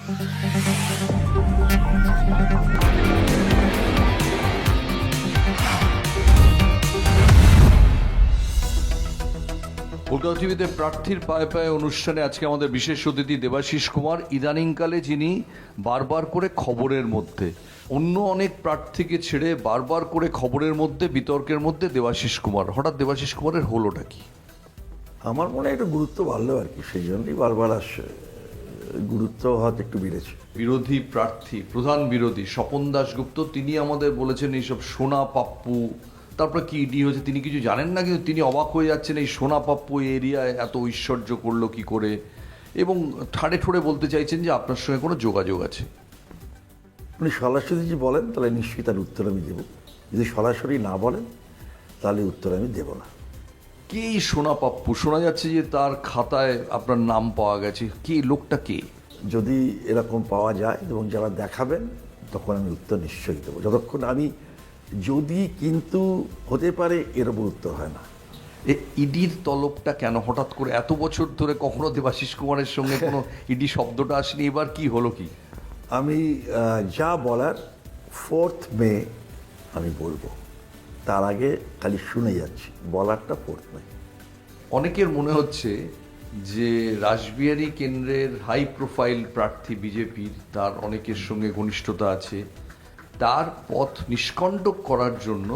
কলকাতা টিভিতে প্রার্থীর পায়ে পায়ে অনুষ্ঠানে আজকে আমাদের বিশেষ অতিথি দেবাশিস কুমার। ইদানিংকালে যিনি বারবার করে খবরের মধ্যে, অন্য অনেক প্রার্থীকে ছেড়ে বারবার করে খবরের মধ্যে, বিতর্কের মধ্যে দেবাশিস কুমার। হঠাৎ দেবাশিস কুমারের হলোটা কি? আমার মনে হয় একটু গুরুত্ব বাড়লো আর কি, সেই জন্যই বারবার আসছে, গুরুত্ব হয়তো একটু বেড়েছে। বিরোধী প্রার্থী, প্রধান বিরোধী স্বপন দাশগুপ্ত, তিনি আমাদের বলেছেন এইসব সোনা পাপ্পু, তারপরে কি ইডি হয়েছে তিনি কিছু জানেন না, কিন্তু তিনি অবাক হয়ে যাচ্ছেন এই সোনা পাপ্পু এরিয়ায় এত ঐশ্বর্য করলো কি করে, এবং ঠাড়ে ঠোড়ে বলতে চাইছেন যে আপনার সঙ্গে কোনো যোগাযোগ আছে। উনি সরাসরি যদি বলেন তাহলে নিশ্চয়ই তার উত্তর আমি দেব, যদি সরাসরি না বলেন তাহলে উত্তর আমি দেব না। কে এই সোনা পাপ্পু? শোনা যাচ্ছে যে তার খাতায় আপনার নাম পাওয়া গেছে, কে লোকটা কে? যদি এরকম পাওয়া যায় এবং যারা দেখাবেন তখন আমি উত্তর নিশ্চয়ই দেবো। যতক্ষণ আমি যদি কিন্তু হতে পারে এর উপর উত্তর হয় না। ইডির তলবটা কেন হঠাৎ করে? এত বছর ধরে কখনো দেবাশিস কুমারের সঙ্গে কোনো ইডি শব্দটা আসেনি, এবার কি হলো কি? আমি যা বলার 4th মে আমি বলবো, তার আগে খালি শুনে যাচ্ছি, বলারটা 4th মে। অনেকের মনে হচ্ছে যে রাসবিহারী কেন্দ্রের হাই প্রোফাইল প্রার্থী বিজেপির, তার অনেকের সঙ্গে ঘনিষ্ঠতা আছে, তার পথ নিষ্কণ্টক করার জন্য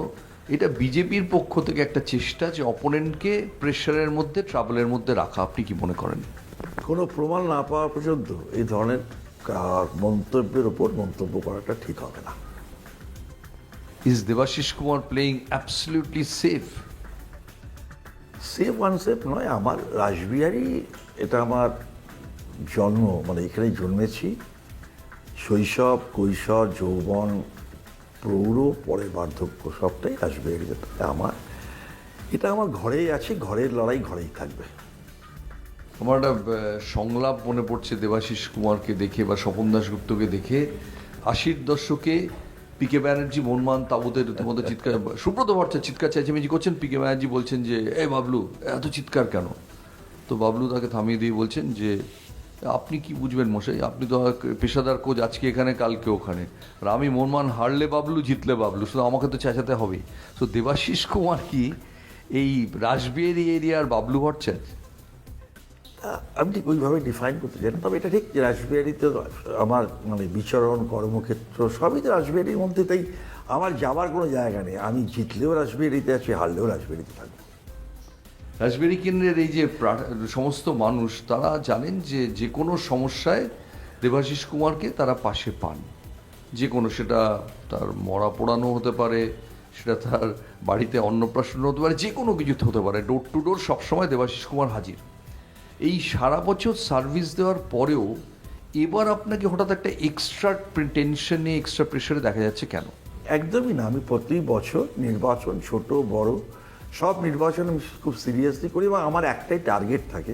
এটা বিজেপির পক্ষ থেকে একটা চেষ্টা যে অপোনেন্টকে প্রেশারের মধ্যে, ট্রাবলের মধ্যে রাখা। আপনি কি মনে করেন? কোনো প্রমাণ না পাওয়া পর্যন্ত এই ধরনের মন্তব্যের ওপর মন্তব্য করাটা ঠিক হবে না। Is Debashis Kumar playing absolutely safe? Safe unsafe নয়, আমার রাসবিহারী এটা আমার জন্ম, মানে এখানেই জন্মেছি। শৈশব, কৈশোর, যৌবন, প্রৌঢ়, পরে বার্ধক্য সবটাই রাসবিহারীতে আমার। এটা আমার ঘরেই আছে, ঘরের লড়াই ঘরেই থাকবে। আমার একটা সংলাপ মনে পড়ছে দেবাশিস কুমারকে দেখে বা স্বপন দাশগুপ্তকে দেখে। 80-র দশকে পিকে ব্যানার্জি মনমান তাবুতের মধ্যে চিৎকার, সুব্রত ভট্টাচার্য চিৎকার চেঁচামেচি করছেন, পিকে ব্যানার্জি বলছেন যে এ বাবলু এত চিৎকার কেন? তো বাবলু তাকে থামিয়ে দিয়ে বলছেন যে আপনি কি বুঝবেন মশাই, আপনি তো পেশাদার কোচ, আজকে এখানে কালকে ওখানে, আর আমি মনমান হারলে বাবলু জিতলে বাবলু, শুধু আমাকে তো চেঁচাতে হবেই। তো দেবাশিস কুমার কি এই রাসবিহারী এরিয়ার বাবলু ভট্টাচার্য? আমি ঠিক ওইভাবে ডিফাইন করতে চাই না, তবে এটা ঠিক যে রাসবিহারীতে আমার মানে বিচরণ, কর্মক্ষেত্র সবই তো রাসবিহারীর মধ্যে, তাই আমার যাওয়ার কোনো জায়গা নেই। আমি জিতলেও রাসবিহারীতে আছি, হারলেও রাসবিহারীতে থাকবো। রাসবিহারী কেন্দ্রের এই যে সমস্ত মানুষ, তারা জানেন যে যে কোনো সমস্যায় দেবাশিস কুমারকে তারা পাশে পান, যে কোনো, সেটা তার মরা পোড়ানো হতে পারে, সেটা তার বাড়িতে অন্নপ্রাশন হতে পারে, যে কোনো কিছুতে হতে পারে, ডোর টু ডোর সবসময় দেবাশিস কুমার হাজির। এই সারা বছর সার্ভিস দেওয়ার পরেও এবার আপনাকে হঠাৎ একটা এক্সট্রা টেনশনে, এক্সট্রা প্রেশারে দেখা যাচ্ছে কেন? একদমই না, আমি প্রতি বছর নির্বাচন, ছোট বড় সব নির্বাচন আমি খুব সিরিয়াসলি করি, এবং আমার একটাই টার্গেট থাকে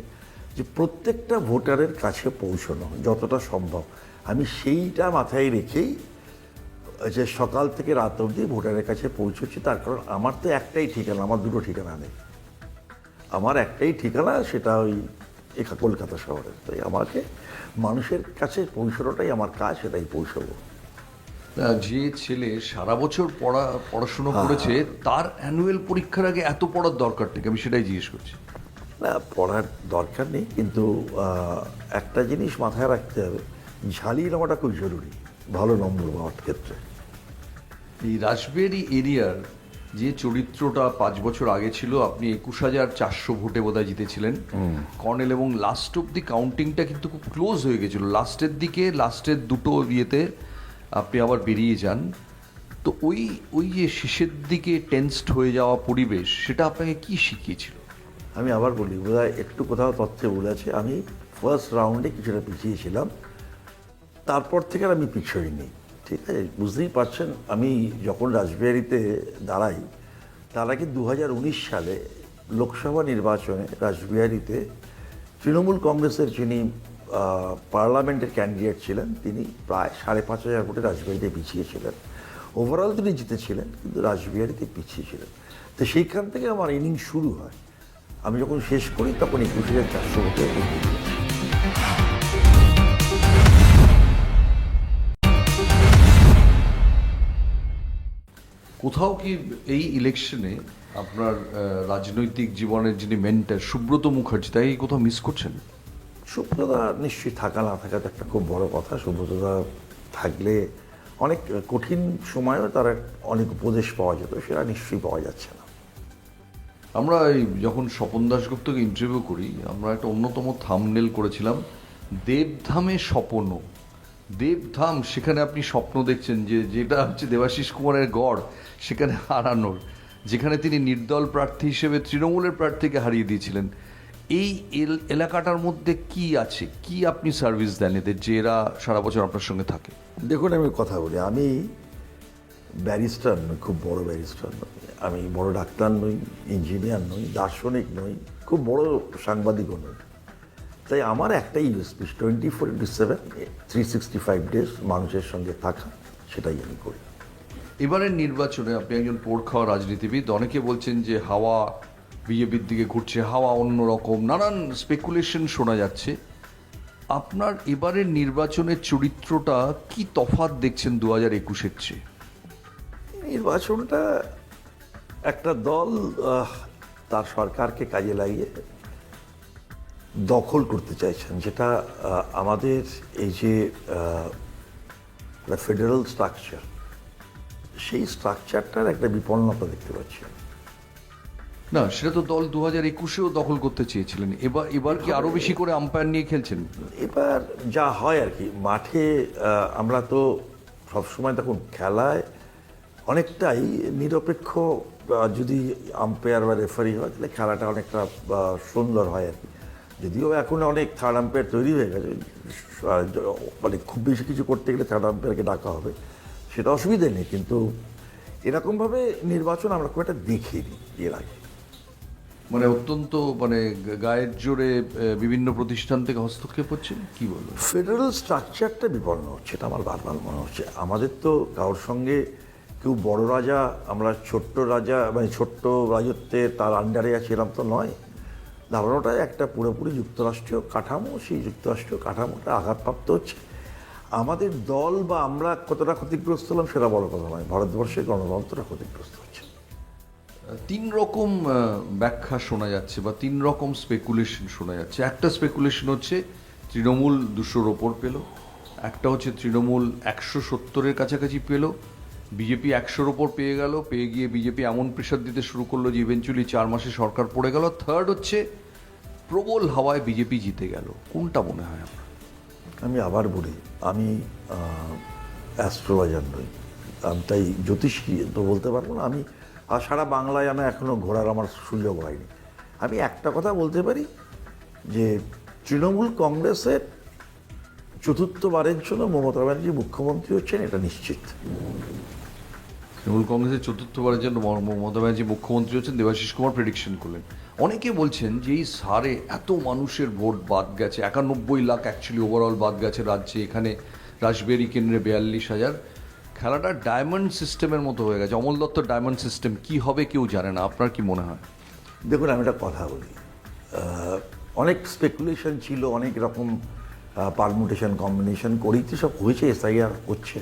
যে প্রত্যেকটা ভোটারের কাছে পৌঁছানো যতটা সম্ভব। আমি সেইটা মাথায় রেখেই যে সকাল থেকে রাত অবধি ভোটারের কাছে পৌঁছচ্ছি। তার কারণ আমার তো একটাই ঠিকানা, আমার দুটো ঠিকানা নেই। আমার একটাই ঠিকানা, সেটা ওই কলকাতা শহরের। তাই আমাকে মানুষের কাছে পৌঁছানোটাই আমার কাজ, সেটাই পৌঁছাবো। যে ছেলে সারা বছর পড়াশুনো করেছে, তার অ্যানুয়াল পরীক্ষার আগে এত পড়ার দরকার থেকে, আমি সেটাই জিজ্ঞেস করছি। না, পড়ার দরকার নেই, কিন্তু একটা জিনিস মাথায় রাখতে হবে, ঝালিয়ে নেওয়াটা খুব জরুরি ভালো নম্বর পাওয়ার ক্ষেত্রে। এই রাসবিহারী এরিয়ার যে চরিত্রটা 5 বছর আগে ছিল, আপনি 21,400 ভোটে বোধহয় জিতেছিলেন কর্নেল, এবং লাস্ট অব্দি কাউন্টিংটা কিন্তু খুব ক্লোজ হয়ে গেছিল। লাস্টের দিকে, লাস্টের দুটো ইয়েতে আপনি আবার বেরিয়ে যান। তো ওই যে শেষের দিকে টেন্সড হয়ে যাওয়া পরিবেশ, সেটা আপনাকে কি শিখিয়েছিল? আমি আবার বলি, বোধহয় একটু কোথাও তথ্যে বলেছে, আমি ফার্স্ট রাউন্ডে কিছুটা পিছিয়েছিলাম, তারপর থেকে আর আমি পিছোইনি। ঠিক আছে, বুঝতেই পারছেন, আমি যখন রাসবিহারীতে দাঁড়াই তার আগে 2019 সালে লোকসভা নির্বাচনে রাসবিহারীতে তৃণমূল কংগ্রেসের যিনি পার্লামেন্টের ক্যান্ডিডেট ছিলেন, তিনি প্রায় 5,500 ভোটে রাসবিহারীতে পিছিয়েছিলেন। ওভারঅল তিনি জিতেছিলেন, কিন্তু রাসবিহারীতে পিছিয়েছিলেন। তো সেইখান থেকে আমার ইনিংস শুরু হয়। আমি যখন শেষ করি তখন 21,400 ভোটে এগিয়ে গিয়েছি। কোথাও কি এই ইলেকশনে আপনার রাজনৈতিক জীবনের যিনি মেন্টার সুব্রত মুখার্জি তাই কোথাও মিস করছেন? সুব্রতদা নিশ্চয়ই থাকা না থাকা তো একটা খুব বড় কথা। সুব্রতদা থাকলে অনেক কঠিন সময়েও তার অনেক উপদেশ পাওয়া যেত, সেটা নিশ্চয়ই পাওয়া যাচ্ছে না। আমরা এই যখন স্বপন দাশগুপ্তকে ইন্টারভিউ করি আমরা একটা অন্যতম থাম্বনেল করেছিলাম দেবধামে স্বপন। দেবধাম, সেখানে আপনি স্বপ্ন দেখছেন যে যেটা হচ্ছে দেবাশিস কুমারের গড় সেখানে হারানোর, যেখানে তিনি নির্দল প্রার্থী হিসেবে তৃণমূলের প্রার্থীকে হারিয়ে দিয়েছিলেন। এই এলাকাটার মধ্যে কি আছে, কি আপনি সার্ভিস দেন এদের যে এরা সারা বছর আপনার সঙ্গে থাকে? দেখুন, আমি কথা বলি, আমি ব্যারিস্টার নই, খুব বড় ব্যারিস্টার নই, আমি বড় ডাক্তার নই, ইঞ্জিনিয়ার নই, দার্শনিক নই, খুব বড় সাংবাদিকও নই। তাই আমার একটাই ইউএসপি, 24/7 365 ডেজ মানুষের সঙ্গে থাকা, সেটাই আমি করি। এবারের নির্বাচনে আপনি একজন পোড় খাওয়া রাজনীতিবিদ, অনেকে বলছেন যে হাওয়া বিজেপির দিকে ঘুরছে, হাওয়া অন্যরকম, নানান স্পেকুলেশন শোনা যাচ্ছে। আপনার এবারের নির্বাচনের চরিত্রটা কি তফাৎ দেখছেন 2021-এর চেয়ে? নির্বাচনটা একটা দল তার সরকারকে কাজে লাগিয়ে দখল করতে চাইছেন, যেটা আমাদের এই যে ফেডারেল স্ট্রাকচার, সেই স্ট্রাকচারটার একটা বিপন্নতা দেখতে পাচ্ছি। না, সেটা তো দল 2021-এও দখল করতে চেয়েছিলেন, এবার কি আরো বেশি করে আম্পায়ার নিয়ে খেলছেন? এবার যা হয় আর কি, মাঠে আমরা তো সবসময় দেখুন খেলায় অনেকটাই নিরপেক্ষ, যদি আম্পায়ার বা রেফারি হয় তাহলে খেলাটা অনেকটা সুন্দর হয় আর কি। যদিও এখন অনেক থার্ড আম্পায়ার তৈরি হয়ে গেছে, মানে খুব বেশি কিছু করতে গেলে থার্ড আম্পায়ারকে ডাকা হবে, সেটা অসুবিধা নেই, কিন্তু এরকমভাবে নির্বাচন আমরা খুব একটা দেখিনি এর আগে। মানে অত্যন্ত মানে গায়ের জোরে বিভিন্ন প্রতিষ্ঠান থেকে হস্তক্ষেপ হচ্ছে, কি বলবো? ফেডারেল স্ট্রাকচারটা বিপন্ন হচ্ছে, এটা আমার বারবার মনে হচ্ছে। আমাদের তো কারোর সঙ্গে কেউ বড় রাজা, আমরা ছোট্ট রাজা, মানে ছোট্ট রাজত্বে তার আন্ডারে আছি এরকম তো নয়। ধারণাটা একটা পুরোপুরি যুক্তরাষ্ট্রীয় কাঠামো, সেই যুক্তরাষ্ট্রীয় কাঠামোটা আঘাতপ্রাপ্ত হচ্ছে। আমাদের দল বা আমরা কতটা ক্ষতিগ্রস্ত হলাম সেটা বড় কথা নয়, ভারতবর্ষের গণতন্ত্রটা ক্ষতিগ্রস্ত হচ্ছে। 3 রকম ব্যাখ্যা শোনা যাচ্ছে বা 3 রকম স্পেকুলেশন শোনা যাচ্ছে। একটা স্পেকুলেশন হচ্ছে তৃণমূল 200-র ওপর পেল, একটা হচ্ছে তৃণমূল 170-এর কাছাকাছি পেল, বিজেপি 100-র ওপর পেয়ে গেল, পেয়ে গিয়ে বিজেপি এমন প্রেশার দিতে শুরু করলো যে ইভেনচুয়ালি 4 মাসে সরকার পড়ে গেল। থার্ড হচ্ছে প্রবল হাওয়ায় বিজেপি জিতে গেল। কোনটা মনে হয় আপনার? আমি আবার বলি, আমি অ্যাস্ট্রোলজার নই, আমি তাই জ্যোতিষী তো বলতে পারবো না। আমি আর সারা বাংলায় আমি এখনও ঘোরার আমার সুযোগ হয়নি। আমি একটা কথা বলতে পারি যে তৃণমূল কংগ্রেসের চতুর্থবারের জন্য মমতা ব্যানার্জি মুখ্যমন্ত্রী হচ্ছেন, এটা নিশ্চিত। তৃণমূল কংগ্রেসের চতুর্থবারের জন্য মমতা ব্যানার্জি মুখ্যমন্ত্রী হচ্ছেন, দেবাশিস কুমার প্রেডিকশন করলেন। অনেকে বলছেন যে এই সারে এত মানুষের ভোট বাদ গেছে, 91 লাখ অ্যাকচুয়ালি ওভারঅল বাদ গেছে রাজ্যে, এখানে রাসবেরি কেন্দ্রে 42,000, খেলাটা ডায়মন্ড সিস্টেমের মতো হয়ে গেছে, অমল দত্তর ডায়মন্ড সিস্টেম। কি হবে কেউ জানে না, আপনার কি মনে হয়? দেখুন, আমি একটা কথা বলি, অনেক স্পেকুলেশন ছিল, অনেক রকম পারমুটেশন কম্বিনেশন করেই তো সব হয়েছে, এসআইআর হচ্ছে।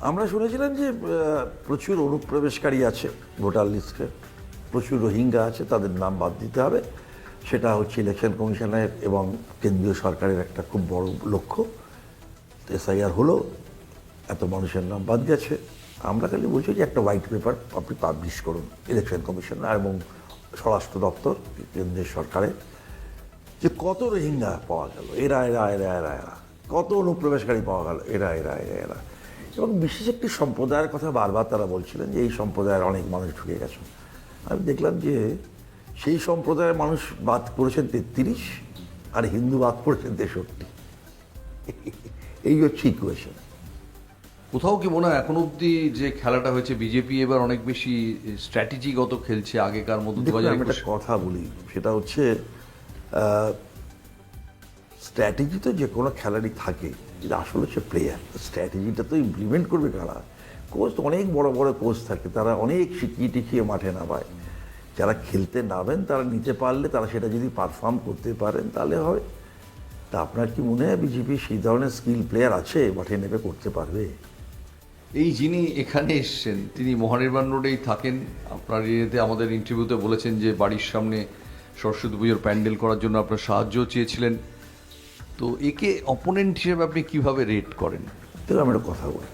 আমরা শুনেছিলাম যে প্রচুর অনুপ্রবেশকারী আছে ভোটার লিস্টে, প্রচুর রোহিঙ্গা আছে, তাদের নাম বাদ দিতে হবে। সেটা হচ্ছে ইলেকশন কমিশনের এবং কেন্দ্রীয় সরকারের একটা খুব বড় লক্ষ্য। এসআইআর হলো, এত মানুষের নাম বাদ গেছে। আমরা খালি বলছি যে একটা হোয়াইট পেপার আপনি পাবলিশ করুন ইলেকশন কমিশনার এবং স্বরাষ্ট্র দপ্তর কেন্দ্রের সরকারের, যে কত রোহিঙ্গা পাওয়া গেল, এরা এরা এরা এরা এরা, কত অনুপ্রবেশকারী পাওয়া গেল, এরা এরা এরা এরা। এবং বিশেষ একটি সম্প্রদায়ের কথা বারবার তারা বলছিলেন যে এই সম্প্রদায়ের অনেক মানুষ ঢুকে গেছে। আমি দেখলাম যে সেই সম্প্রদায়ের মানুষ বাদ করেছেন 33 আর হিন্দু বাদ করেছেন 63। এই হচ্ছে ইকুয়েশন। কোথাও কি মনে হয় এখন অবধি যে খেলাটা হয়েছে বিজেপি এবার অনেক বেশি স্ট্র্যাটেজিগত খেলছে আগেকার মতো? আমি একটা কথা বলি, সেটা হচ্ছে স্ট্র্যাটেজি তো যে কোনো খেলারই থাকে, এটা আসলে হচ্ছে প্লেয়ার। স্ট্র্যাটেজিটা তো ইমপ্লিমেন্ট করবে কারা? কোচ তো অনেক বড় বড় কোচ থাকে, তারা অনেক শিখিয়ে টিখিয়ে মাঠে নামায়। যারা খেলতে নামেন তারা নিতে পারলে, তারা সেটা যদি পারফর্ম করতে পারেন তাহলে হবে। তা আপনার কি মনে হয় বিজেপি সেই ধরনের স্কিল প্লেয়ার আছে মাঠে নেমে করতে পারবে? এই যিনি এখানে এসছেন তিনি মহানির্বাণ রোডেই থাকেন। আপনার ইয়েতে আমাদের ইন্টারভিউতে বলেছেন যে বাড়ির সামনে সরস্বতী পুজোর প্যান্ডেল করার জন্য আপনার সাহায্য চেয়েছিলেন। তো একে অপোনেন্ট হিসেবে আপনি কিভাবে রেট করেন? তো আমি একটা কথা বলি,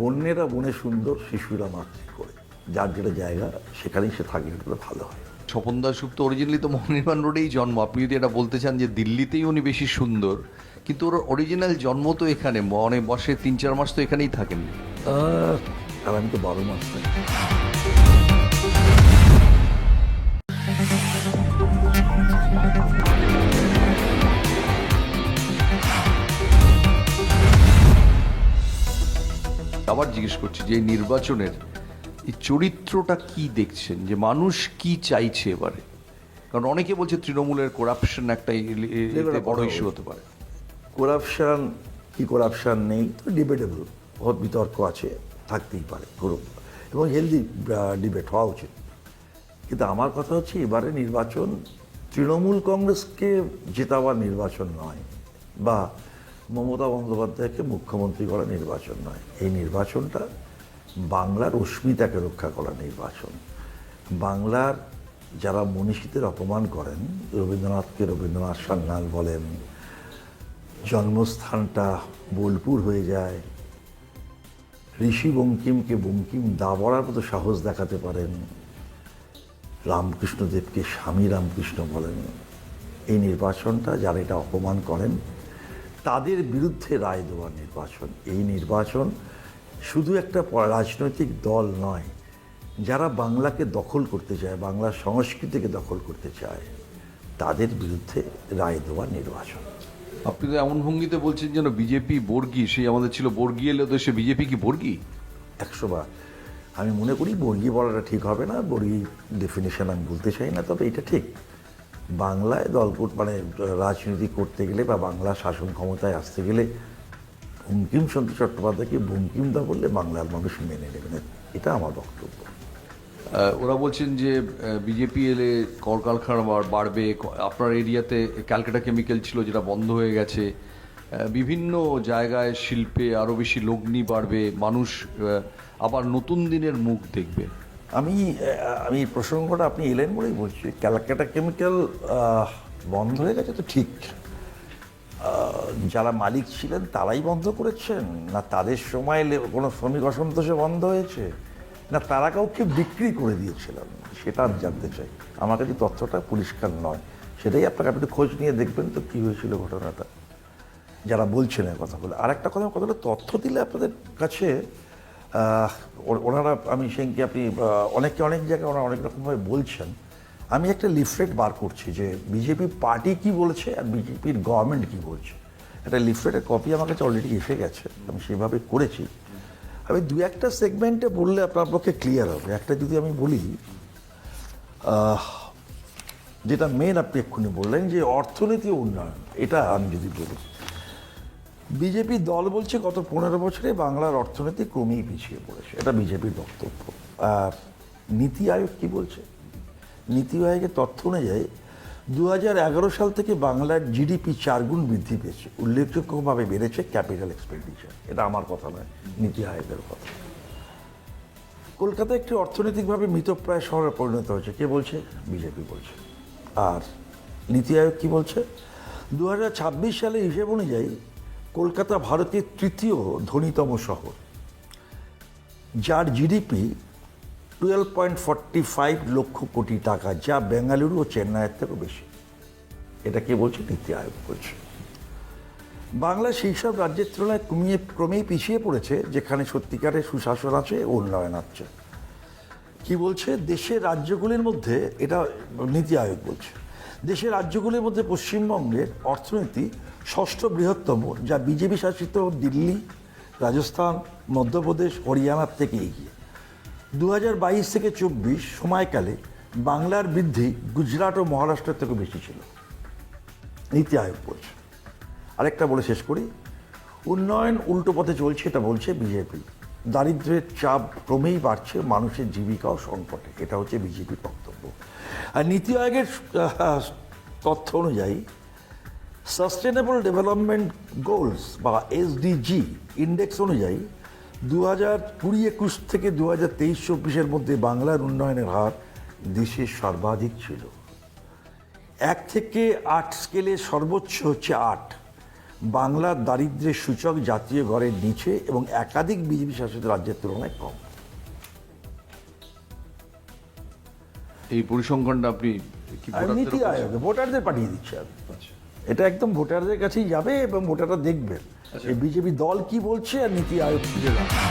বন্যেরা বনে সুন্দর, শিশুরা মাতৃ করে, যার যেটা জায়গা সেখানেই সে থাকে, এটা ভালো হয়। স্বপন দাশগুপ্ত অরিজিনালি তো মহানির্বাণ রোডেই জন্ম। আপনি যদি এটা বলতে চান যে দিল্লিতেই উনি বেশি সুন্দর, কিন্তু ওর অরিজিনাল জন্ম তো এখানে, মানে বসে 3-4 মাস তো এখানেই থাকেন। আর আমি তো 12 মাস থাকি। আবার জিজ্ঞেস করছি যে এই নির্বাচনের এই চরিত্রটা কি দেখছেন, যে মানুষ কি চাইছে এবারে? কারণ অনেকে বলছে তৃণমূলের করাপশন একটা এতে বড় ইস্যু হতে পারে। করাপশান কি করাপশান নেই তো ডিবেটেবল, বহুত বিতর্ক আছে, থাকতেই পারে, করুক, এবং হেলদি ডিবেট হওয়া উচিত। কিন্তু আমার কথা হচ্ছে এবারে নির্বাচন তৃণমূল কংগ্রেসকে জেতাবার নির্বাচন নয়, বা মমতা বন্দ্যোপাধ্যায়কে মুখ্যমন্ত্রী করা নির্বাচন নয়। এই নির্বাচনটা বাংলার অস্মিতাকে রক্ষা করার নির্বাচন। বাংলার যারা মনীষীদের অপমান করেন, রবীন্দ্রনাথকে রবীন্দ্রনাথ সান্যাল বলেন, জন্মস্থানটা বোলপুর হয়ে যায়, ঋষি বঙ্কিমকে বঙ্কিম দা বলার মতো সাহস দেখাতে পারেন, রামকৃষ্ণদেবকে স্বামী রামকৃষ্ণ বলেন, এই নির্বাচনটা যারা এটা অপমান করেন তাদের বিরুদ্ধে রায় দেওয়ার নির্বাচন। এই নির্বাচন শুধু একটা রাজনৈতিক দল নয়, যারা বাংলাকে দখল করতে চায়, বাংলার সংস্কৃতিকে দখল করতে চায়, তাদের বিরুদ্ধে রায় দেওয়ার নির্বাচন। আপনি তো এমন ভঙ্গিতে বলছেন যেন বিজেপি বর্গী, সেই আমাদের ছিল বর্গী এলে তো সে বিজেপি কি বর্গী? 100 বার আমি মনে করি বর্গী বলাটা ঠিক হবে না, বর্গী ডেফিনেশন আমি বলতে চাই না, তবে এটা ঠিক বাংলায় মানে রাজনীতি করতে গেলে বা বাংলা শাসন ক্ষমতায় আসতে গেলে বঙ্কিমচন্দ্র চট্টোপাধ্যায়কে বঙ্কিমদা বললে বাংলার মানুষ মেনে নেবে না, এটা আমার বক্তব্য। ওরা বলছেন যে বিজেপি এলে কলকারখানা বাড়বে। আপনার এরিয়াতে ক্যালকাটা কেমিক্যাল ছিল যেটা বন্ধ হয়ে গেছে। বিভিন্ন জায়গায় শিল্পে আরও বেশি লগ্নি বাড়বে, মানুষ আবার নতুন দিনের মুখ দেখবে। আমি প্রসঙ্গটা আপনি এলেন বলেই বলছি, ক্যালকাটা কেমিক্যাল বন্ধ হয়ে গেছে তো ঠিক, যারা মালিক ছিলেন তারাই বন্ধ করেছেন, না তাদের সময় কোনো শ্রমিক অসন্তোষে বন্ধ হয়েছে, না তারা কাউকে বিক্রি করে দিয়েছিলেন, সেটা আমি জানতে চাই। আমার কাছে তথ্যটা পরিষ্কার নয়, সেটাই আপনাকে একটু খোঁজ নিয়ে দেখবেন তো কী হয়েছিল ঘটনাটা, যারা বলছেন এই কথাগুলো। আর একটা কথাগুলো তথ্য দিলে আপনাদের কাছে ওনারা, আমি সেদিনকে আপনি অনেকে অনেক জায়গায় ওনারা অনেক রকমভাবে বলছেন, আমি একটা লিফলেট বার করছি যে বিজেপি পার্টি কি বলছে আর বিজেপির গভর্নমেন্ট কি বলছে। একটা লিফলেটের কপি আমার কাছে অলরেডি এসে গেছে, আমি সেভাবে করেছি। আমি 2-1টা সেগমেন্টে বললে আপনার পক্ষে ক্লিয়ার হবে। একটা যদি আমি বলি, যেটা মেন আপনি এক্ষুনি বললেন যে অর্থনীতি উন্নয়ন, এটা আমি যদি বলি, বিজেপি দল বলছে গত 15 বছরে বাংলার অর্থনীতি ক্রমেই পিছিয়ে পড়েছে, এটা বিজেপির বক্তব্য। আর নীতি আয়োগ কি বলছে? নীতি আয়োগের তথ্য অনুযায়ী 2011 সাল থেকে বাংলার জিডিপি 4 গুণ বৃদ্ধি পেয়েছে, উল্লেখযোগ্যভাবে বেড়েছে ক্যাপিটাল এক্সপেন্ডিচার। এটা আমার কথা নয়, নীতি আয়োগের কথা। কলকাতা একটি অর্থনৈতিকভাবে মৃতপ্রায় শহরে পরিণত হয়েছে, কে বলছে? বিজেপি বলছে। আর নীতি আয়োগ কি বলছে? 2026 সালে হিসেব অনুযায়ী কলকাতা ভারতের 3য় ধনীতম শহর, যার জিডিপি 12.45 লক্ষ কোটি টাকা, যা বেঙ্গালুরু ও চেন্নাইয়ের থেকেও বেশি। এটা কে বলছে? নীতি আয়োগ বলছে। বাংলা সেই সব রাজ্যের তুলনায় ক্রমেই পিছিয়ে পড়েছে যেখানে সত্যিকারের সুশাসন আছে ও উন্নয়ন আছে। কি বলছে? দেশের রাজ্যগুলির মধ্যে, এটা নীতি আয়োগ বলছে, দেশের রাজ্যগুলির মধ্যে পশ্চিমবঙ্গের অর্থনীতি 6ষ্ঠ বৃহত্তম, যা বিজেপি শাসিত দিল্লি, রাজস্থান, মধ্যপ্রদেশ, হরিয়ানার থেকে এগিয়ে। 2022 থেকে 24 সময়কালে বাংলার বৃদ্ধি গুজরাট ও মহারাষ্ট্রের থেকে বেশি ছিল, নীতি আয়োগ বলছে। আরেকটা বলে শেষ করি, উন্নয়ন উল্টো পথে চলছে, এটা বলছে বিজেপি। দারিদ্র্যের চাপ ক্রমেই বাড়ছে, মানুষের জীবিকাও সংকটে, এটা হচ্ছে বিজেপির বক্তব্য। আর নীতি আয়োগের তথ্য অনুযায়ী সাস্টেনেবল ডেভেলপমেন্ট গোলস বা SDG ইন্ডেক্স অনুযায়ী 2020-21 থেকে 2023-24 মধ্যে বাংলার উন্নয়নের হার দেশের সর্বাধিক ছিল। 1 থেকে 8 স্কেলে সর্বোচ্চ হচ্ছে 8। বাংলার দারিদ্র্যের সূচক জাতীয় গড়ের নিচে এবং একাধিক বিজেপি শাসিত রাজ্যের তুলনায় কম। এই পরিসংখ্যানটা আপনি কি আর ভোটারদের নীতি উপর- আয়োগে ভোটারদের পাঠিয়ে দিচ্ছে আমি। আচ্ছা। এটা একদম ভোটারদের কাছেই যাবে এবং ভোটাররা দেখবেন এই বিজেপি দল কি বলছে আর নীতি আয়োগ কি বলছে।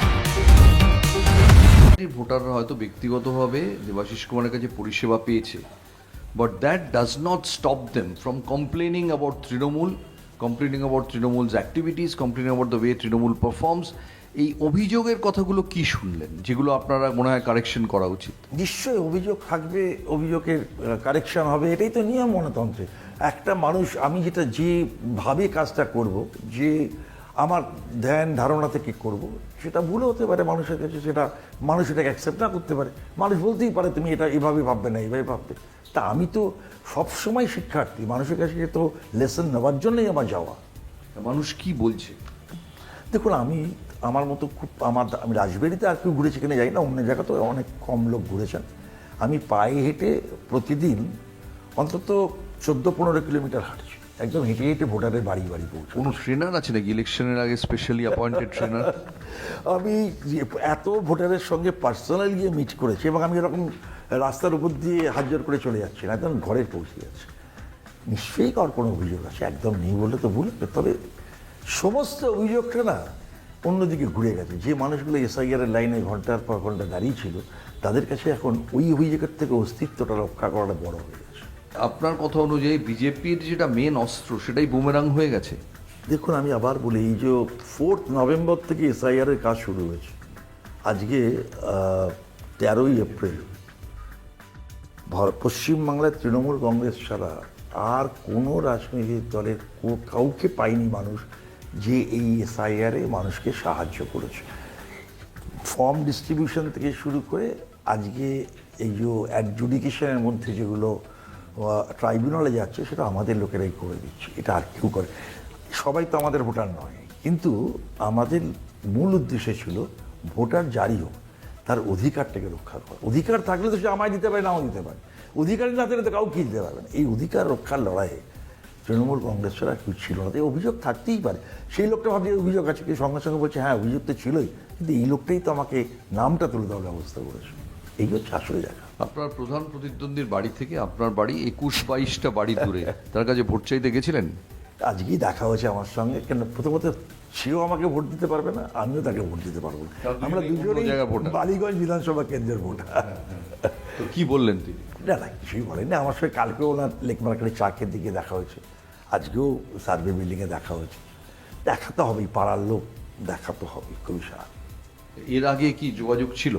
ভোটাররা হয়তো ব্যক্তিগতভাবে দেবাশিস কুমারের কাছে পরিষেবা পেয়েছে, but that does not stop them from complaining about Trinamool, complaining about Trinamool's activities, complaining about the way Trinamool performs. এই অভিযোগের কথাগুলো কি শুনলেন, যেগুলো আপনারা মনে হয় কারেকশন করা উচিত? নিশ্চয়ই অভিযোগ থাকবে, অভিযোগের কারেকশন হবে, এটাই তো নিয়ম গণতন্ত্রে। একটা মানুষ, আমি যেভাবে কাজটা করব, যে আমার ধ্যান ধারণা থেকে করব, সেটা ভুলও হতে পারে মানুষের কাছে, সেটা মানুষ এটাকে অ্যাকসেপ্ট না করতে পারে। মানুষ বলতেই পারে তুমি এটা এভাবে ভাববে না, এইভাবে ভাববে। তা আমি তো সবসময় শিক্ষার্থী, মানুষের কাছে তো লেসন নেওয়ার জন্যই আমার যাওয়া। মানুষ কি বলছে? দেখুন, আমার মতো আমি রাজবাড়িতে আর কেউ ঘুরেছে কিনা যাই না, অন্য জায়গা তো অনেক কম লোক ঘুরেছেন। আমি পায়ে হেঁটে প্রতিদিন অন্তত 14-15 কিলোমিটার হাঁটছি, একদম হেঁটে হেঁটে ভোটারের বাড়ি বাড়ি পৌঁছে। কোনো ট্রেনার আছে নাকি ইলেকশনের আগে স্পেশালি অ্যাপয়েন্টেড ট্রেনার? আমি এত ভোটারের সঙ্গে পার্সোনাল গিয়ে মিট করেছি এবং আমি এরকম রাস্তার উপর দিয়ে হাত জোর করে চলে যাচ্ছি না, একদম ঘরে পৌঁছে যাচ্ছে। নিশ্চয়ই কার কোনো অভিযোগ আছে, একদম নেই বললে তো ভুল হবে। তবে সমস্ত অভিযোগটা না অন্যদিকে ঘুরে গেছে। যে মানুষগুলো এসআইআর এর লাইনে ঘন্টার পর ঘন্টা দাঁড়িয়ে ছিল, তাদের কাছে এখন ওই অভিযোগের থেকে অস্তিত্বটা রক্ষা করাটা বড় হয়ে গেছে। আপনার কথা অনুযায়ী বিজেপির যেটা মেন অস্ত্র সেটাই বুমেরাং হয়ে গেছে। দেখুন, আমি আবার বলি, এই যে 4 নভেম্বর থেকে এসআইআর এর কাজ শুরু হয়েছে, আজকে 13ই এপ্রিল। পশ্চিমবাংলায় তৃণমূল কংগ্রেস ছাড়া আর কোনো রাজনৈতিক দলের কাউকে পায়নি মানুষ যে এই এসআইআরে মানুষকে সাহায্য করেছে। ফর্ম ডিস্ট্রিবিউশন থেকে শুরু করে আজকে এই যে অ্যাডজুডিকেশনের মধ্যে যেগুলো ট্রাইব্যুনালে যাচ্ছে, সেটা আমাদের লোকেরাই করে দিচ্ছে, এটা আর কেউ করে। সবাই তো আমাদের ভোটার নয়, কিন্তু আমাদের মূল উদ্দেশ্য ছিল ভোটার জারি হোক, তার অধিকারটাকে রক্ষা করা। অধিকার থাকলে তো সে আমায় দিতে পারে, নাও দিতে পারে। অধিকারই না থাকলে তো কাউকে দিতে পারবে না। এই অধিকার রক্ষার লড়াইয়ে তৃণমূল কংগ্রেস ছাড়া কেউ ছিল না। এই অভিযোগ থাকতেই পারে, সেই লোকটা ভাবছে অভিযোগ আছে, কেউ সঙ্গে সঙ্গে বলছে হ্যাঁ অভিযোগ তো ছিলই, কিন্তু এই লোকটাই তো আমাকে নামটা তুলে দেওয়ার ব্যবস্থা করেছে। এই হচ্ছে আসলে দেখা। আপনার প্রধান প্রতিদ্বন্দ্বীর বাড়ি থেকে আপনার বাড়ি 21-22টা বাড়ি দূরে, তার কাছে ভোট চাইতে গেছিলেন? আজকেই দেখা হয়েছে আমার সঙ্গে, কেন প্রথমত সেও আমাকে ভোট দিতে পারবে না, আমিও তাকে ভোট দিতে পারবো না। আমরা দুজনেই বালিগঞ্জ বিধানসভা কেন্দ্রের ভোটার। তো কি বললেন তিনি? না কিছুই বলেনি। আমার সঙ্গে কালকেও ওনার লেক মার্কেটে চা খেতে দিকে দেখা হয়েছে, আজকেও সার্ভে বিল্ডিংয়ে দেখা হয়েছে। দেখা তো হবেই, পাড়ার লোক, দেখা তো হবেই, খুবই স্বাভাবিক। এর আগে কি যোগাযোগ ছিল?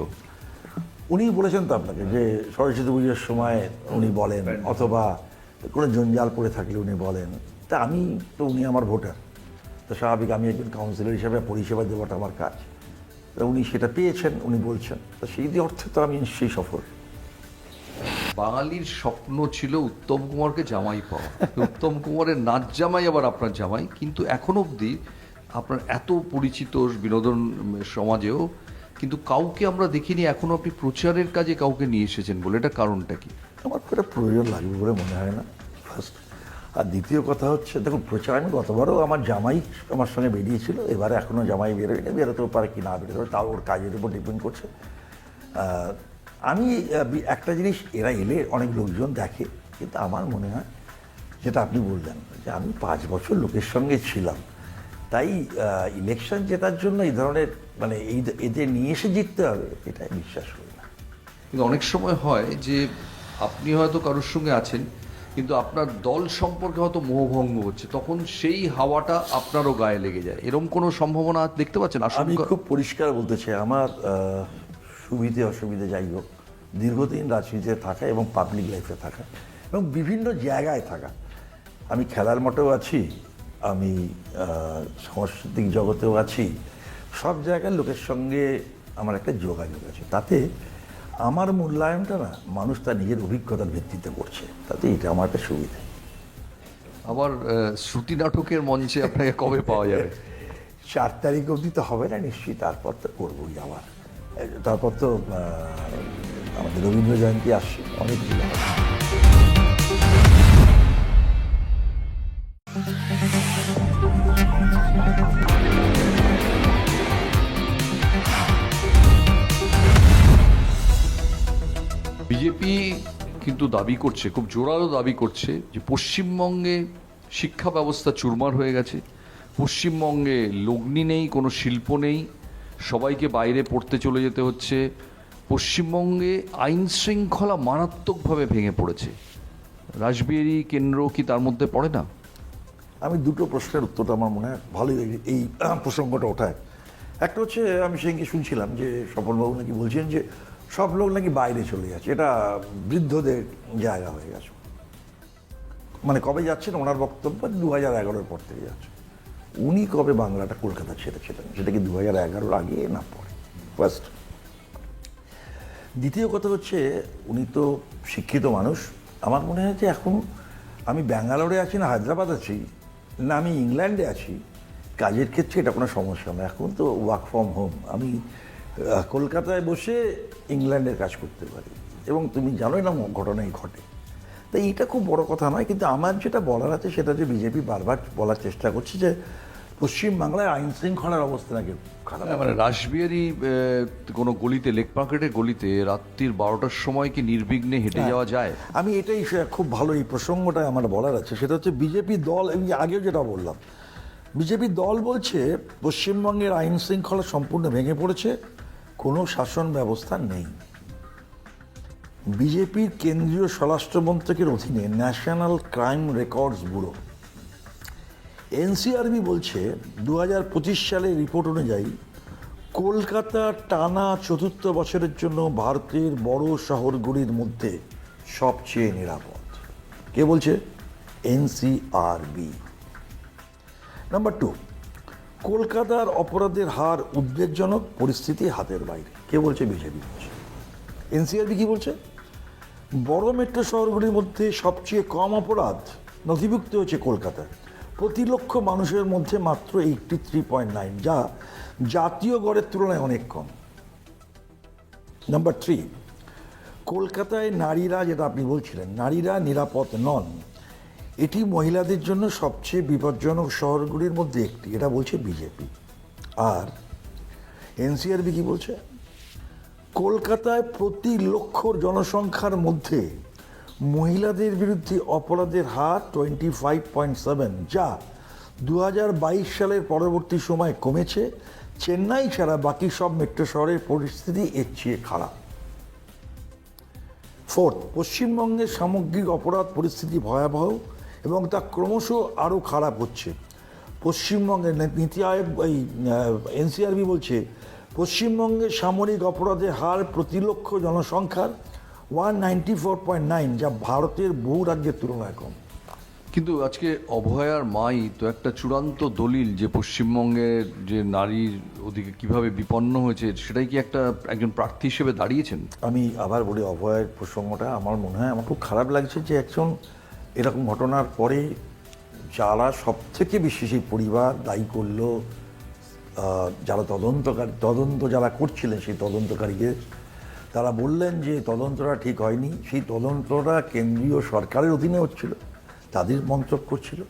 উনি বলেছেন তো আপনাকে যে সরস্বতী পুজোর সময় উনি বলেন, অথবা কোনো জঞ্জাল পড়ে থাকলে উনি বলেন। তা আমি তো, উনি আমার ভোটার, তো স্বাভাবিক আমি একজন কাউন্সিলর হিসাবে পরিষেবা দেওয়াটা আমার কাজ। তা উনি সেটা পেয়েছেন, উনি বলছেন, তো সেই অর্থে তো আমি নিশ্চয়ই সফল। বাঙালির স্বপ্ন ছিল উত্তম কুমারকে জামাই পাওয়া, উত্তম কুমারের নাচ জামাই আবার আপনার জামাই, কিন্তু এখন অবধি আপনার এত পরিচিত বিনোদন সমাজেও কিন্তু কাউকে আমরা দেখিনি এখনো আপনি প্রচারের কাজে কাউকে নিয়ে এসেছেন বলে। এটা কারণটা কি? আমার খুব একটা প্রয়োজন লাগবে বলে মনে হয় না, ফার্স্ট। আর দ্বিতীয় কথা হচ্ছে, দেখুন প্রচার আমি গতবারও আমার জামাই আমার সঙ্গে বেরিয়েছিল, এবারে এখনও জামাই বেরোয়নি, বেরোতেও পারে কি না বেরোতে পারে, তাও ওর কাজের উপর ডিপেন্ড করছে। আমি একটা জিনিস, এরা এলে অনেক লোকজন দেখে, কিন্তু আমার মনে হয় যেটা আপনি বললেন যে আমি 5 বছর লোকের সঙ্গে ছিলাম, তাই ইলেকশন জেতার জন্য এই ধরনের মানে এদের নিয়ে এসে জিততে হবে, এটাই বিশ্বাস করি না। কিন্তু অনেক সময় হয় যে আপনি হয়তো কারোর সঙ্গে আছেন, কিন্তু আপনার দল সম্পর্কে হয়তো মোহভঙ্গ হচ্ছে, তখন সেই হাওয়াটা আপনারও গায়ে লেগে যায়। এরকম কোনো সম্ভাবনা দেখতে পাচ্ছেন? আমি খুব পরিষ্কার বলতে চাই, আমার সুবিধে অসুবিধে যাই হোক, দীর্ঘদিন রাজনীতিতে থাকা এবং পাবলিক লাইফে থাকা এবং বিভিন্ন জায়গায় থাকা। আমি খেলার মাঠেও আছি, আমি সাংস্কৃতিক জগতেও আছি, সব জায়গার লোকের সঙ্গে আমার একটা যোগাযোগ আছে। তাতে আমার মূল্যায়নটা না মানুষ তার নিজের অভিজ্ঞতার ভিত্তিতে করছে, তাতে এটা আমার একটা সুবিধা। আবার শ্রুতি নাটকের মঞ্চে আপনাকে কবে পাওয়া যাবে? 4 তারিখ অবধি তো হবে না নিশ্চয়ই, তারপর তো করবোই আবার। তারপর তো আমাদের রবীন্দ্র জয়ন্তী আসছে, অনেক কিছু হবে। বিজেপি কিন্তু দাবি করছে, খুব জোরালো দাবি করছে, যে পশ্চিমবঙ্গে শিক্ষা ব্যবস্থা চুরমার হয়ে গেছে, পশ্চিমবঙ্গে লগ্নি নেই, কোনো শিল্প নেই, সবাইকে বাইরে পড়তে চলে যেতে হচ্ছে, পশ্চিমবঙ্গে আইন শৃঙ্খলা মারাত্মকভাবে ভেঙে পড়েছে। রাসবিহারী কেন্দ্র কি তার মধ্যে পড়ে না? আমি দুটো প্রশ্নের উত্তরটা আমার মনে হয় ভালোই এই প্রসঙ্গটা ওঠায়। একটা হচ্ছে, আমি সেদিনকে শুনছিলাম যে স্বপনবাবু নাকি বলছেন যে সব লোক নাকি বাইরে চলে যাচ্ছে, এটা বৃদ্ধদের জায়গা হয়ে গেছে। মানে কবে যাচ্ছেন ওনার বক্তব্য 2011-এর পর থেকে যাচ্ছে। উনি কবে বাংলাটা কলকাতা ছেড়েছিলেন, সেটা কি 2011-এর আগে না পরে? ফার্স্ট। দ্বিতীয় কথা হচ্ছে, উনি তো শিক্ষিত মানুষ। আমার মনে হয় যে এখন আমি ব্যাঙ্গালোরে আছি না হায়দ্রাবাদ আছি না আমি ইংল্যান্ডে আছি, কাজের ক্ষেত্রে এটা কোনো সমস্যা না। এখন তো ওয়ার্ক ফ্রম হোম, আমি কলকাতায় বসে ইংল্যান্ডের কাজ করতে পারি, এবং তুমি জানোই না ঘটনাই ঘটে। তাই এটা খুব বড় কথা নয়, কিন্তু আমার যেটা বলার আছে সেটা যে বিজেপি বারবার বলার চেষ্টা করছে যে পশ্চিমবাংলায় আইন শৃঙ্খলার অবস্থা নাকি খারাপ। মানে রাসবিহারী কোনো গলিতে, লেক মার্কেটের গলিতে রাত্রির 12টার সময় কি নির্বিঘ্নে হেঁটে যাওয়া যায়? আমি এটাই খুব ভালো, এই প্রসঙ্গটা আমার বলার আছে। সেটা হচ্ছে বিজেপি দল, আমি আগেও যেটা বললাম, বিজেপি দল বলছে পশ্চিমবঙ্গের আইন শৃঙ্খলা সম্পূর্ণ ভেঙে পড়েছে, কোনো শাসন ব্যবস্থা নেই। বিজেপির কেন্দ্রীয় স্বরাষ্ট্র মন্ত্রকের অধীনে national crime records bureau NCRB বলছে 2025 সালের রিপোর্ট অনুযায়ী কলকাতা টানা 4র্থ বছরের জন্য ভারতের বড় শহরগুলির মধ্যে সবচেয়ে নিরাপদ। কে বলছে? এনসিআরবি। নাম্বার 2, কলকাতার অপরাধের হার উদ্বেগজনক, পরিস্থিতি হাতের বাইরে। কে বলছে? বিজেপি বলছে। এনসিআরবি কি বলছে? বড় মেট্রো শহরগুলির মধ্যে সবচেয়ে কম অপরাধ নথিভুক্ত হয়েছে কলকাতায়, প্রতি লক্ষ মানুষের মধ্যে মাত্র 83.9, যা জাতীয় গড়ের তুলনায় অনেক কম। নাম্বার 3, কলকাতায় নারীরা, যেটা আপনি বলছিলেন, নারীরা নিরাপদ নন, এটি মহিলাদের জন্য সবচেয়ে বিপজ্জনক শহরগুলির মধ্যে একটি, এটা বলছে বিজেপি। আর এনসিআরবি কি বলছে? কলকাতায় প্রতি লক্ষ জনসংখ্যার মধ্যে মহিলাদের বিরুদ্ধে অপরাধের হার 25.7, যা 2022 সালের পরবর্তী সময় কমেছে। চেন্নাই ছাড়া বাকি সব মেট্রো শহরের পরিস্থিতি এর চেয়ে খারাপ। 4, পশ্চিমবঙ্গের সামগ্রিক অপরাধ পরিস্থিতি ভয়াবহ এবং তা ক্রমশ আরও খারাপ হচ্ছে। পশ্চিমবঙ্গের নীতি আয়োগ, এই এনসিআরবি বলছে পশ্চিমবঙ্গের সামরিক অপরাধের হার প্রতি লক্ষ জনসংখ্যার 194.9, যা ভারতের বহু রাজ্যের তুলনায় কম। কিন্তু আজকে অভয়ার মাই তো একটা চূড়ান্ত দলিল যে পশ্চিমবঙ্গের যে নারীর ওদিকে কিভাবে বিপন্ন হয়েছে, সেটাই কি একজন প্রার্থী হিসেবে দাঁড়িয়েছেন? আমি আবার বলি, অভয়ের প্রসঙ্গটা আমার মনে হয়, আমার খুব খারাপ লাগছে যে একজন এরকম ঘটনার পরে যারা সবথেকে বেশি সেই পরিবার দায়ী করলো, যারা তদন্ত যারা করছিলেন সেই তদন্তকারীকে, তারা বললেন যে তদন্তটা ঠিক হয়নি। সেই তদন্তটা কেন্দ্রীয় সরকারের অধীনে হচ্ছিল, তাদের মন্তব্য করছিল।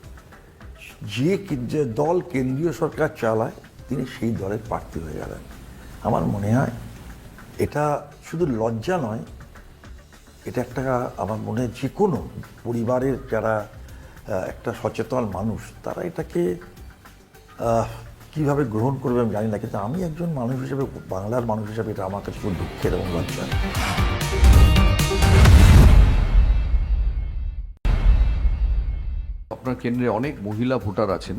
যে দল কেন্দ্রীয় সরকার চালায় তিনি সেই দলের প্রার্থী হয়ে গেলেন। আমার মনে হয় এটা শুধু লজ্জা নয়, এটা একটা, আমার মনে হয় যে কোনো পরিবারের যারা একটা সচেতন মানুষ, তারা এটাকে কীভাবে গ্রহণ করবে আমি জানি না, কিন্তু আমি একজন মানুষ হিসেবে, বাংলার মানুষ হিসেবে, এটা আমার কাছে খুব দুঃখের এবং লজ্জার। আপনার কেন্দ্রে অনেক মহিলা ভোটার আছেন,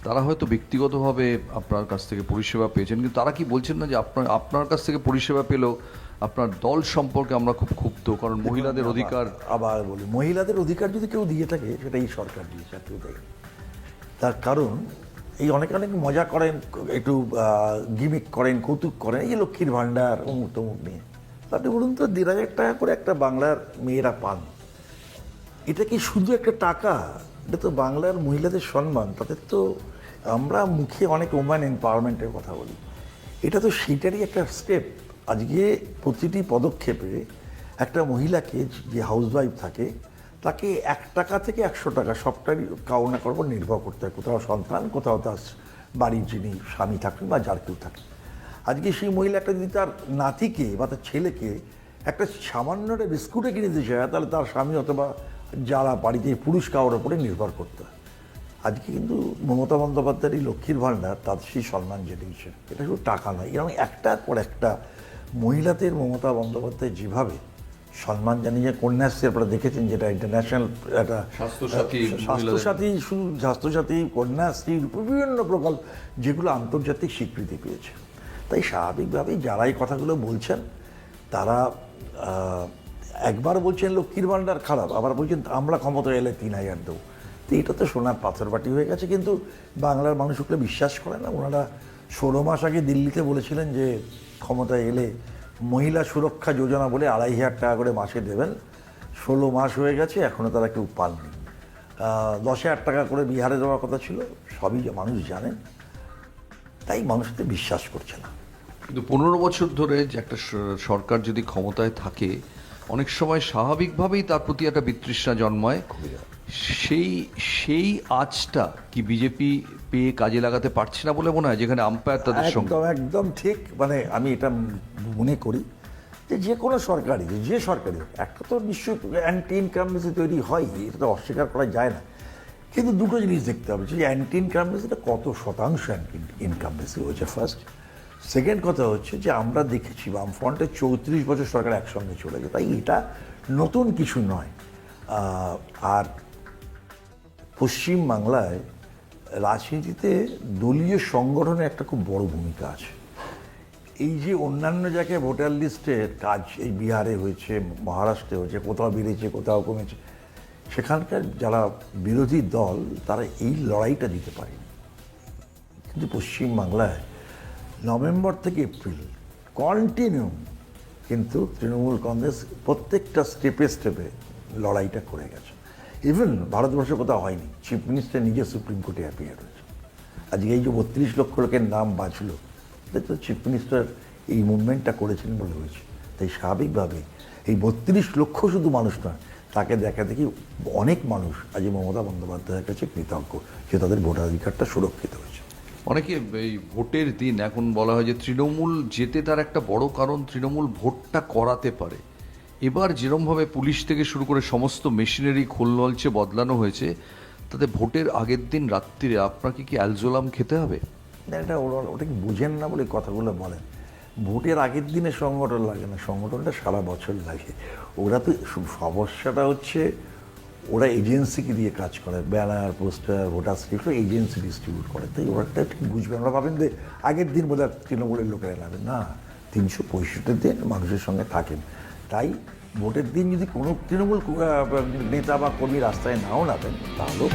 তারা হয়তো ব্যক্তিগতভাবে আপনার কাছ থেকে পরিষেবা পেয়েছেন, কিন্তু তারা কি বলছেন না যে আপনার কাছ থেকে পরিষেবা পেলেও আপনার দল সম্পর্কে আমরা খুব ক্ষুব্ধ, কারণ মহিলাদের অধিকার? আবার বলি, মহিলাদের অধিকার যদি কেউ দিয়ে থাকে সেটা এই সরকার দিয়েছে, আর কেউ দেয়। তার কারণ এই অনেক মজা করেন, একটু গিমিক করেন, কৌতুক করেন, এই লক্ষ্মীর ভাণ্ডার অমুক তমুক নিয়ে। আপনি বলুন তো, 1,500 টাকা করে একটা বাংলার মেয়েরা পান, এটা কি শুধু একটা টাকা? এটা তো বাংলার মহিলাদের সম্মান, তাদের তো আমরা মুখে অনেক ওম্যান এম্পাওয়ারমেন্টের কথা বলি, এটা তো সেটারই একটা স্টেপ। আজকে প্রতিটি পদক্ষেপে একটা মহিলাকে যে হাউসওয়াইফ থাকে তাকে 1 টাকা থেকে 100 টাকা সবটাই কারো না কারোর উপর নির্ভর করতে হয়, কোথাও সন্তান, কোথাও তার বাড়ির যিনি স্বামী থাকেন বা যার কেউ থাকেন। আজকে সেই মহিলাটা যদি তার নাতিকে বা তার ছেলেকে একটা সামান্য একটা বিস্কুটে কিনে দিতে চায়, তাহলে তার স্বামী অথবা যারা বাড়িতে পুরুষ কারোর উপরে নির্ভর করতে হয়। আজকে কিন্তু মমতা বন্দ্যোপাধ্যায়ের এই লক্ষ্মীর ভাণ্ডার তার সেই সম্মান জানিয়েছে। এটা শুধু টাকা নয়, এরকম একটার পর একটা মহিলাদের মমতা বন্দ্যোপাধ্যায় যেভাবে সম্মান জানিয়ে কন্যাশ্রী আপনারা দেখেছেন, যেটা ইন্টারন্যাশনাল একটা স্বাস্থ্যসাথী, শুধু স্বাস্থ্যসাথী, কন্যাশ্রী, বিভিন্ন প্রকল্প যেগুলো আন্তর্জাতিক স্বীকৃতি পেয়েছে। তাই স্বাভাবিকভাবেই যারা এই কথাগুলো বলছেন তারা একবার বলছেন লক্ষ্মীর ভাণ্ডার খারাপ, আবার বলছেন আমরা ক্ষমতা এলে 3000 দেবো। তো এটা তো সোনার পাথর বাটি হয়ে গেছে, কিন্তু বাংলার মানুষ ওগুলো বিশ্বাস করে না। ওনারা 16 মাস আগে দিল্লিতে বলেছিলেন যে ক্ষমতায় এলে মহিলা সুরক্ষা যোজনা বলে 2500 টাকা করে মাসে দেবেন। 16 মাস হয়ে গেছে, এখনও তারা কেউ পাননি। 10,000 টাকা করে বিহারে দেওয়ার কথা ছিল, সবই মানুষ জানেন, তাই মানুষ তো বিশ্বাস করছে না। কিন্তু 15 বছর ধরে যে একটা সরকার যদি ক্ষমতায় থাকে, অনেক সময় স্বাভাবিকভাবেই তার প্রতি একটা বিতৃষ্ণা জন্মায়। সেই আঁচটা কি বিজেপি পেয়ে কাজে লাগাতে পারছে না বলে মনে হয়, যেখানে আম্পায়ার তাদের সঙ্গে? একদম ঠিক। মানে আমি এটা মনে করি যে কোনো সরকারই, যে সরকারি হোক, একটা তো নিশ্চয়ই অ্যান্টি ইনকামবেসি তৈরি হয়, এটা তো অস্বীকার করা যায় না। কিন্তু দুটো জিনিস দেখতে হবে, যে অ্যান্টি ইনকামবেসিটা কত শতাংশ অ্যান্টি ইনকামবেসি হয়েছে ফার্স্ট। সেকেন্ড কথা হচ্ছে যে আমরা দেখেছি বামফ্রন্টে 34 বছর সরকার একসঙ্গে চলে গেছে, তাই এটা নতুন কিছু নয়। আর পশ্চিম বাংলায় রাজনীতিতে দলীয় সংগঠনের একটা খুব বড় ভূমিকা আছে। এই যে অন্যান্য জায়গায় ভোটার লিস্টের কাজ, এই বিহারে হয়েছে, মহারাষ্ট্রে হয়েছে, কোথাও বেড়েছে কোথাও কমেছে, সেখানকার যারা বিরোধী দল তারা এই লড়াইটা দিতে পারেনি। কিন্তু পশ্চিম বাংলায় নভেম্বর থেকে এপ্রিল কন্টিনিউ কিন্তু তৃণমূল কংগ্রেস প্রত্যেকটা স্টেপে স্টেপে লড়াইটা করে গেছে। ইভেন ভারতবর্ষে কোথাও হয়নি, চিফ মিনিস্টার নিজে সুপ্রিম কোর্টে অ্যাপিয়ার হয়েছে। আজকে এই যে 32 লক্ষ লোকের নাম বাঁচলো, এটা তো চিফ মিনিস্টার এই মুভমেন্টটা করেছেন বলে হয়েছে। তাই স্বাভাবিকভাবে এই 32 লক্ষ শুধু মানুষ নয়, তাকে দেখা দেখি অনেক মানুষ আজ মমতা বন্দ্যোপাধ্যায়ের কাছে কৃতজ্ঞ যে তাদের ভোটাধিকারটা সুরক্ষিত হয়েছে। অনেকে এই ভোটের দিন এখন বলা হয় যে তৃণমূল যেতে তার একটা বড় কারণ তৃণমূল ভোটটা করাতে পারে। এবার যেরমভাবে পুলিশ থেকে শুরু করে সমস্ত মেশিনারি খোলনলচে বদলানো হয়েছে, তাতে ভোটের আগের দিন রাত্রিরে আপনাকে কি অ্যালজোলাম খেতে হবে? এটা ওটা কি বুঝেন না বলে কথাগুলো বলেন। ভোটের আগের দিনে সংগঠন লাগে না, সংগঠনটা সারা বছর লাগে। ওরা তো সমস্যাটা হচ্ছে ওরা এজেন্সিকে দিয়ে কাজ করে, banner, poster, voter slip agency distribute করে। তাই ওরা ঠিক বুঝবে, আমরা ভাবেন যে আগের দিন বোধহয় তৃণমূলের লোকেরা লাগবে না, 365 দিন মানুষের সঙ্গে থাকেন। তাই ভোটের দিন যদি কোনো তৃণমূল নেতা বা কর্মী রাস্তায় নাও নামেন, তাহলেও